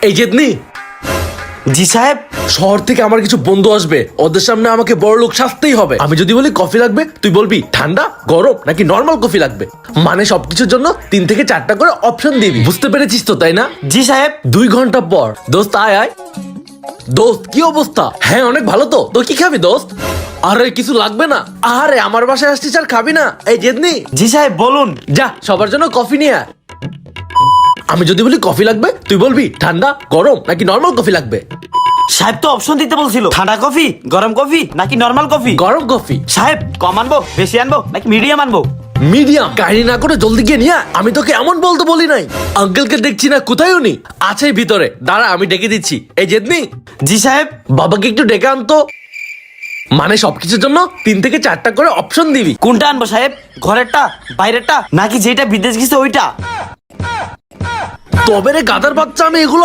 এই জেদনি, জি সাহেব। শহর থেকে আমার কিছু বন্ধু আসবে, ওদের সামনে আমাকে বড় লোক সাজতেই হবে। আমি যদি বলি কফি লাগবে, তুই বলবি ঠান্ডা, গরম নাকি নর্মাল কফি লাগবে। মানে সবকিছুর জন্য 3 থেকে 4টা করে অপশন দিবি। বুঝতে পেরেছিস তো, তাই না? জি সাহেব। 2 ঘন্টা পর দোস্ত আয় আয়। দোস্ত কি অবস্থা? হ্যাঁ অনেক ভালো। তো কি খাবি দোস্ত? আরে কিছু লাগবে না। আরে আমার বাসায় আসছিস আর খাবি না? এই জেদনি, জি সাহেব বলুন। যা সবার জন্য কফি নিয়ে আয়। আমি যদি বলি কফি লাগবে, তুই বলবি ঠান্ডা, গরম নাকি নর্মাল কফি লাগবে। সাহেব তো অপশন দিতে বলছিল, ঠান্ডা কফি, গরম কফি নাকি নর্মাল কফি। গরম কফি। সাহেব কম আনবো, বেশি আনবো নাকি মিডিয়াম আনবো? মিডিয়াম। কাহিনী না করে জলদি গিয়ে নিয়ে আয়। আমি তোকে এমন বলতে বলি নাই। আঙ্কেলকে দেখছি না, কোথায় উনি? আছে ভিতরে, দাঁড়া আমি ডেকে দিচ্ছি। এই জেদনি, জি সাহেব। বাবাকে একটু ডেকে আনতো। মানে সবকিছুর জন্য 3 থেকে 4টা করে অপশন দিবি। কোনটা আনবো সাহেব? ঘরেরটা, বাইরেরটা নাকি যেটা বিদেশ গেছে ওইটা? তবে রে গাদার বাচ্চা, আমি এগুলো